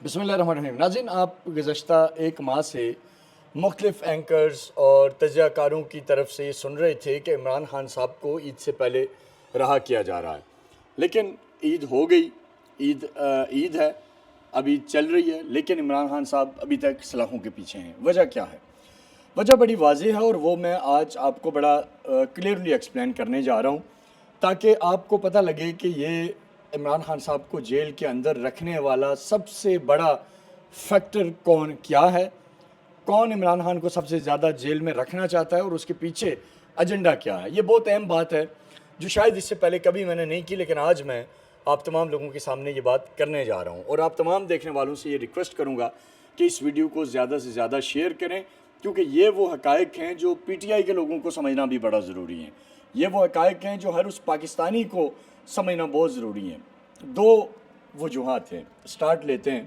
بسم اللہ الرحمن الرحیم۔ ناظرین، آپ گزشتہ ایک ماہ سے مختلف اینکرز اور تجزیہ کاروں کی طرف سے یہ سن رہے تھے کہ عمران خان صاحب کو عید سے پہلے رہا کیا جا رہا ہے، لیکن عید ہو گئی، عید ہے، اب عید چل رہی ہے، لیکن عمران خان صاحب ابھی تک سلاخوں کے پیچھے ہیں۔ وجہ کیا ہے؟ وجہ بڑی واضح ہے اور وہ میں آج آپ کو بڑا کلیئرلی ایکسپلین کرنے جا رہا ہوں، تاکہ آپ کو پتہ لگے کہ یہ عمران خان صاحب کو جیل کے اندر رکھنے والا سب سے بڑا فیکٹر کیا ہے، کون عمران خان کو سب سے زیادہ جیل میں رکھنا چاہتا ہے اور اس کے پیچھے ایجنڈا کیا ہے۔ یہ بہت اہم بات ہے جو شاید اس سے پہلے کبھی میں نے نہیں کی، لیکن آج میں آپ تمام لوگوں کے سامنے یہ بات کرنے جا رہا ہوں، اور آپ تمام دیکھنے والوں سے یہ ریکویسٹ کروں گا کہ اس ویڈیو کو زیادہ سے زیادہ شیئر کریں، کیونکہ یہ وہ حقائق ہیں جو پی ٹی آئی کے لوگوں کو سمجھنا بھی بڑا ضروری ہے۔ یہ وہ حقائق ہیں جو ہر اس پاکستانی کو سمجھنا بہت ضروری ہے۔ دو وجوہات ہیں، سٹارٹ لیتے ہیں۔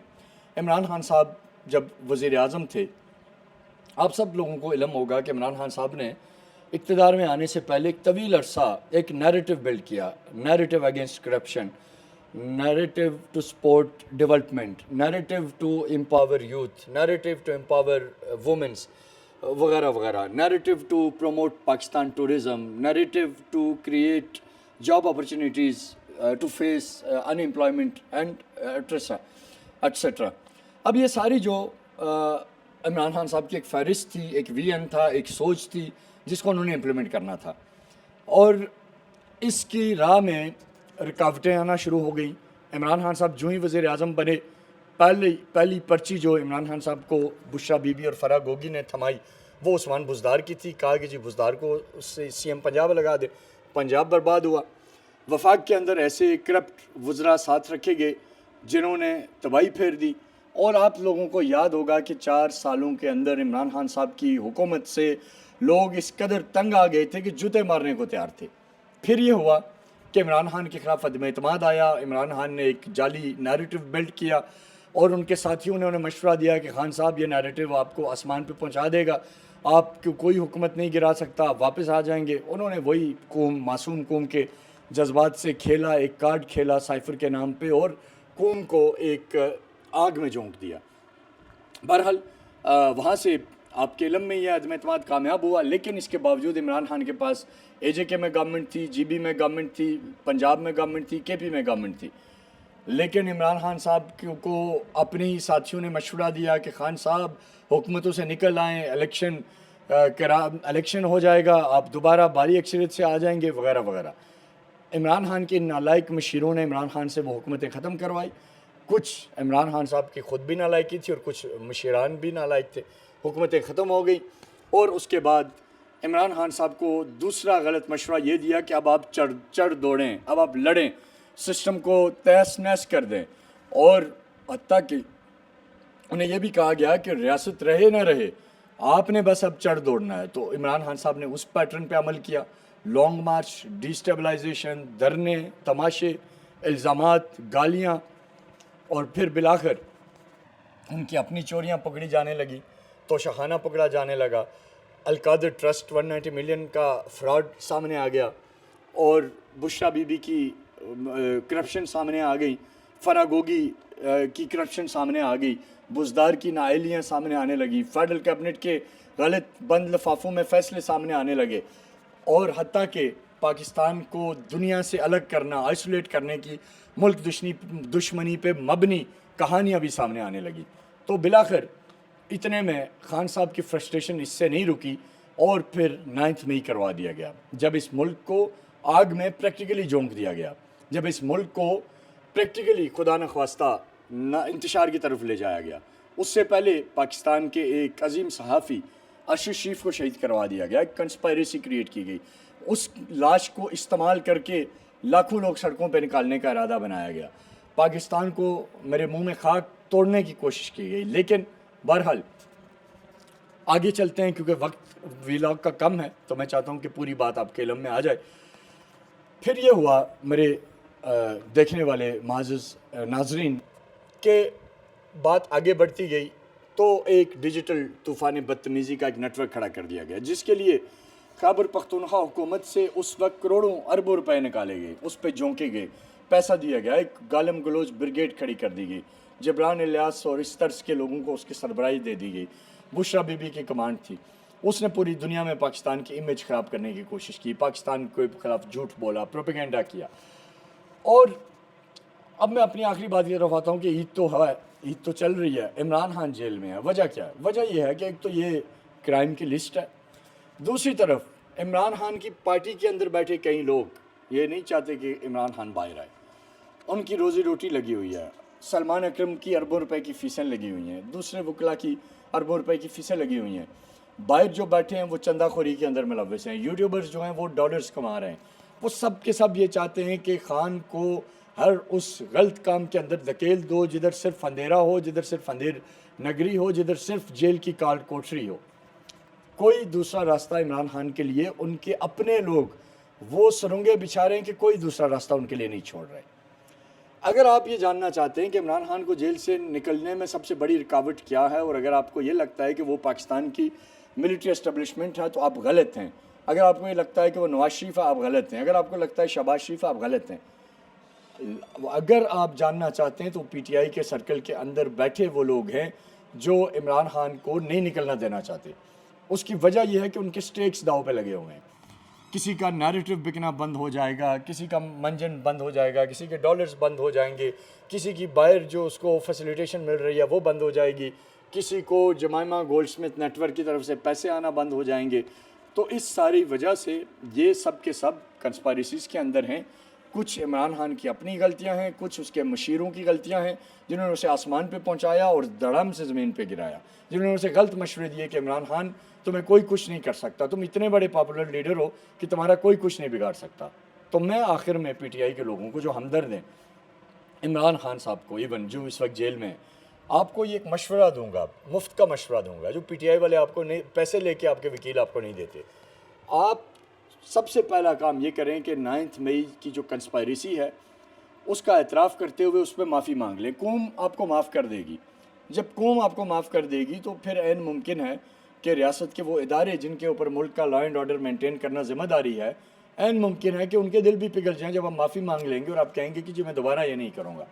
عمران خان صاحب جب وزیر اعظم تھے، آپ سب لوگوں کو علم ہوگا کہ عمران خان صاحب نے اقتدار میں آنے سے پہلے ایک طویل عرصہ ایک نیریٹو بلڈ کیا، narrative against corruption, narrative to support development, narrative to empower youth, narrative to empower womens وغیرہ وغیرہ، narrative to promote Pakistan tourism, narrative to create job opportunities to face unemployment and etcetera. اب یہ ساری جو عمران خان صاحب کی ایک فہرست تھی، ایک ویژن تھا، ایک سوچ تھی جس کو انہوں نے امپلیمنٹ کرنا تھا، اور اس کی راہ میں رکاوٹیں آنا شروع ہو گئیں۔ عمران خان صاحب جو ہی وزیر اعظم بنے، پہلی پرچی جو عمران خان صاحب کو بشرا بی بی اور فرح گوگی نے تھمائی وہ عثمان بزدار کی تھی۔ کہا کہ جی بزدار کو اس سے سی ایم پنجاب لگا دے، پنجاب برباد ہوا۔ وفاق کے اندر ایسے کرپٹ وزراء ساتھ رکھے گئے جنہوں نے تباہی پھیر دی، اور آپ لوگوں کو یاد ہوگا کہ 4 سالوں کے اندر عمران خان صاحب کی حکومت سے لوگ اس قدر تنگ آ گئے تھے کہ جوتے مارنے کو تیار تھے۔ پھر یہ ہوا کہ عمران خان کے خلاف عدم اعتماد آیا، عمران خان نے ایک جعلی نیریٹو بلڈ کیا، اور ان کے ساتھیوں نے انہیں مشورہ دیا کہ خان صاحب یہ نیریٹو آپ کو آسمان پہ پہنچا دے گا، آپ کو کوئی حکومت نہیں گرا سکتا، آپ واپس آ جائیں گے۔ انہوں نے وہی معصوم قوم کے جذبات سے کھیلا، ایک کارڈ کھیلا سائفر کے نام پہ، اور قوم کو ایک آگ میں جھونک دیا۔ بہرحال وہاں سے آپ کے علم میں یہ عدم اعتماد کامیاب ہوا، لیکن اس کے باوجود عمران خان کے پاس اے جے کے میں گورنمنٹ تھی، جی بی میں گورنمنٹ تھی، پنجاب میں گورنمنٹ تھی، کے پی میں گورنمنٹ تھی، لیکن عمران خان صاحب کو اپنے ہی ساتھیوں نے مشورہ دیا کہ خان صاحب حکومتوں سے نکل آئیں، الیکشن ہو جائے گا، آپ دوبارہ بھاری اکثریت سے آ جائیں گے وغیرہ وغیرہ۔ عمران خان کے نالائق مشیروں نے عمران خان سے وہ حکومتیں ختم کروائی۔ کچھ عمران خان صاحب کی خود بھی نالائقی تھی اور کچھ مشیران بھی نالائق تھے، حکومتیں ختم ہو گئی، اور اس کے بعد عمران خان صاحب کو دوسرا غلط مشورہ یہ دیا کہ اب آپ چڑھ دوڑیں، اب آپ لڑیں، سسٹم کو تہس نہس کر دیں، اور حتیٰ کہ انہیں یہ بھی کہا گیا کہ ریاست رہے نہ رہے آپ نے بس اب چڑھ دوڑنا ہے۔ تو عمران خان صاحب نے اس پیٹرن پہ عمل کیا، لانگ مارچ، ڈی اسٹیبلائزیشن، دھرنے، تماشے، الزامات، گالیاں، اور پھر بالآخر ان کی اپنی چوریاں پکڑی جانے لگی، توشہ خانہ پکڑا جانے لگا، القادر ٹرسٹ 190 ملین کا فراڈ سامنے آ گیا، اور بشرا بی بی کی کرپشن سامنے آ گئی، فرح گوگی کی کرپشن سامنے آ گئی، بزدار کی نااہلیاں سامنے آنے لگی، فیڈرل کیبنٹ کے غلط بند لفافوں میں فیصلے سامنے آنے لگے، اور حتیٰ کہ پاکستان کو دنیا سے الگ کرنا، آئسولیٹ کرنے کی ملک دشمنی پہ مبنی کہانیاں بھی سامنے آنے لگی۔ تو بالآخر اتنے میں خان صاحب کی فرسٹریشن اس سے نہیں رکی، اور پھر 9 مئی کروا دیا گیا، جب اس ملک کو آگ میں پریکٹیکلی جھونک دیا گیا، جب اس ملک کو پریکٹیکلی خدا نخواستہ انتشار کی طرف لے جایا گیا۔ اس سے پہلے پاکستان کے ایک عظیم صحافی اشرف شریف کو شہید کروا دیا گیا، ایک کنسپائریسی کریٹ کی گئی، اس لاش کو استعمال کر کے لاکھوں لوگ سڑکوں پہ نکالنے کا ارادہ بنایا گیا، پاکستان کو میرے منہ میں خاک توڑنے کی کوشش کی گئی۔ لیکن بہرحال آگے چلتے ہیں، کیونکہ وقت ویلاگ کا کم ہے تو میں چاہتا ہوں کہ پوری بات آپ کے علم میں آ جائے۔ پھر یہ ہوا میرے دیکھنے والے معزز ناظرین کہ بات آگے بڑھتی گئی، تو ایک ڈیجیٹل طوفان بدتمیزی کا ایک نیٹ ورک کھڑا کر دیا گیا، جس کے لیے خیبر پختونخوا حکومت سے اس وقت کروڑوں اربوں روپے نکالے گئے، اس پہ جھونکے گئے، پیسہ دیا گیا، ایک گالم گلوچ بریگیڈ کھڑی کر دی گئی، जबरान इलियास और इस तर्ज के लोगों को उसकी सरबराही दे दी गई। बुशरा बीबी की कमांड थी, उसने पूरी दुनिया में पाकिस्तान की इमेज ख़राब करने की कोशिश की, पाकिस्तान के खिलाफ झूठ बोला, प्रोपेगेंडा किया। और अब मैं अपनी आखिरी बात ये रखवाता हूँ कि ईद तो है, ईद तो चल रही है, इमरान खान जेल में है। वजह क्या है? वजह यह है कि एक तो ये क्राइम की लिस्ट है, दूसरी तरफ इमरान खान की पार्टी के अंदर बैठे कई लोग ये नहीं चाहते कि इमरान खान बाहर आए, उनकी रोज़ी रोटी लगी हुई है। सलमान अकरम की अरबों रुपए की फ़ीसें लगी हुई हैं, दूसरे वकला की अरबों रुपए की फ़ीसें लगी हुई हैं। बाहर जो बैठे हैं वो चंदाखोरी के अंदर मुलव्वस हैं, यूट्यूबर्स जो हैं वो डॉलर्स कमा रहे हैं। वो सब के सब ये चाहते हैं कि खान को हर उस गलत काम के अंदर धकेल दो जिधर सिर्फ अंधेरा हो, जिधर सिर्फ अंधेर नगरी हो, जिधर सिर्फ जेल की काल कोठरी हो। कोई दूसरा रास्ता इमरान खान के लिए उनके अपने लोग वो सुरंगें बिछा रहे हैं कि कोई दूसरा रास्ता उनके लिए नहीं छोड़ रहे। अगर आप ये जानना चाहते हैं कि इमरान खान को जेल से निकलने में सबसे बड़ी रुकावट क्या है, और अगर आपको ये लगता है कि वो पाकिस्तान की मिलिट्री एस्टेब्लिशमेंट है, तो आप गलत हैं। अगर आपको ये लगता है कि वो नवाज शरीफ है, आप गलत हैं। अगर आपको लगता है शहबाज शरीफ है, आप गलत हैं। अगर आप जानना चाहते हैं तो पीटीआई के सर्कल के अंदर बैठे वो लोग हैं जो इमरान खान को नहीं निकलना देना चाहते। उसकी वजह यह है कि उनके स्टेक्स दाव पे लगे हुए हैं। किसी का नैरेटिव बिकना बंद हो जाएगा, किसी का मंजन बंद हो जाएगा, किसी के डॉलर्स बंद हो जाएंगे, किसी की बाहर जो उसको फैसिलिटेशन मिल रही है वो बंद हो जाएगी, किसी को जमाइमा गोल्डस्मिथ नेटवर्क की तरफ से पैसे आना बंद हो जाएंगे। तो इस सारी वजह से ये सब के सब कंस्पायरेसीज़ के अंदर हैं। कुछ इमरान खान की अपनी गलतियां हैं, कुछ उसके मशीरों की गलतियां हैं जिन्होंने उसे आसमान पे पहुंचाया और धड़म से ज़मीन पे गिराया, जिन्होंने उसे गलत मशवरे दिए कि इमरान खान तुम्हें कोई कुछ नहीं कर सकता, तुम इतने बड़े पॉपुलर लीडर हो कि तुम्हारा कोई कुछ नहीं बिगाड़ सकता। तो मैं आखिर में पीटीआई के लोगों को जो हमदर्द हैं, इमरान खान साहब को, इवन जो इस वक्त जेल में है, आपको ये एक मशवरा दूंगा, मुफ्त का मशवरा दूंगा, जो पीटीआई वाले आपको नहीं, पैसे लेके आपके वकील आपको नहीं देते। आप सबसे पहला काम ये करें कि 9 मई की जो कंस्पायरेसी है उसका एतराफ़ करते हुए उस पर माफ़ी मांग लें। कौम आपको माफ़ कर देगी। जब कौम आपको माफ़ कर देगी तो फिर ऐन मुमकिन है कि रियासत के वो इदारे जिनके ऊपर मुल्क का लॉ एंड ऑर्डर मेंटेन करना ज़िम्मेदारी है, ऐन मुमकिन है कि उनके दिल भी पिघल जाएँ जब आप माफ़ी मांग लेंगे और आप कहेंगे कि जी मैं दोबारा ये नहीं करूँगा।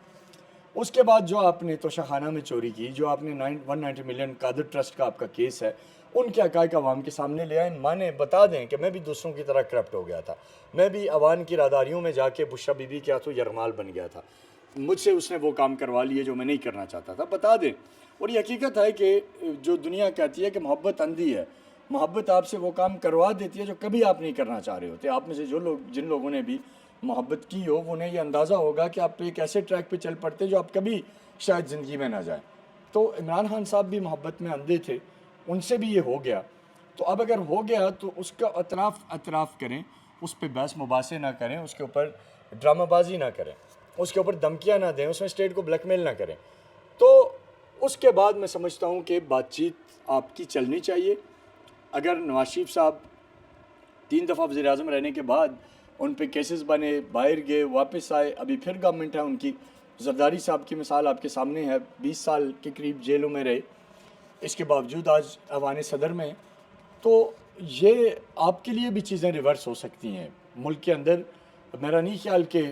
उसके बाद जो आपने तोशाखाना में चोरी की, जो आपने 190 मिलियन कादर ट्रस्ट का आपका केस है, उनके हक़ाइक़ अवाम के सामने ले आए, माने बता दें कि मैं भी दूसरों की तरह करप्ट हो गया था, मैं भी अवान की रादारियों में जाके बुशरा बीबी के हाथों यरमाल बन गया था, मुझसे उसने वो काम करवा लिए जो मैं नहीं करना चाहता था, बता दें। और ये हकीकत है कि जो दुनिया कहती है कि मोहब्बत अंधी है, मोहब्बत आपसे वो काम करवा देती है जो कभी आप नहीं करना चाह रहे होते। आप में से जो लोग, जिन लोगों ने भी मोहब्बत की हो, उन्हें ये अंदाज़ा होगा कि आप एक ऐसे ट्रैक पे चल पड़ते जो आप कभी शायद ज़िंदगी में ना जाए। तो इमरान खान साहब भी मोहब्बत में अंधे थे, उनसे भी ये हो गया। तो अब अगर हो गया तो उसका अतराफ़ करें, उस पर बहस मुबासे ना करें, उसके ऊपर ड्रामाबाजी ना करें, उसके ऊपर धमकियाँ ना दें, उसमें स्टेट को ब्लैकमेल ना करें। तो उसके बाद मैं समझता हूँ कि बातचीत आपकी चलनी चाहिए। अगर नवाज शरीफ साहब 3 दफ़ा वज़ीर-ए-आज़म रहने के बाद उन पे केसेस बने, बाहर गए, वापस आए, अभी फिर गवर्नमेंट है उनकी। जरदारी साहब की मिसाल आपके सामने है, 20 साल के करीब जेलों में रहे, इसके बावजूद आज ऐवान सदर में। तो ये आपके लिए भी चीज़ें रिवर्स हो सकती हैं मुल्क के अंदर। मेरा नहीं ख्याल कि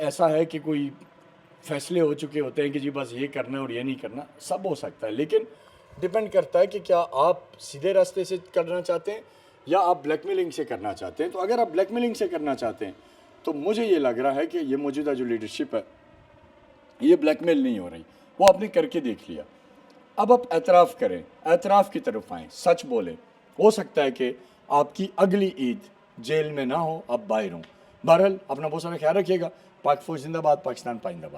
ऐसा है कि कोई फ़ैसले हो चुके होते हैं कि जी बस ये करना और ये नहीं करना, सब हो सकता है। लेकिन डिपेंड करता है कि क्या आप सीधे रास्ते से करना चाहते हैं या आप ब्लैकमेलिंग से करना चाहते हैं। तो अगर आप ब्लैकमेलिंग से करना चाहते हैं तो मुझे ये लग रहा है कि ये मौजूदा जो लीडरशिप है ये ब्लैकमेल नहीं हो रही, वो आपने करके देख लिया। अब आप एतराफ़ करें, एतराफ़ की तरफ आएँ, सच बोलें। हो सकता है कि आपकी अगली ईद जेल में ना हो, आप बाहर हों। बहरहाल अपना बहुत सारा ख्याल रखिएगा। पाक फौज जिंदाबाद, पाकिस्तान पाइंदाबाद।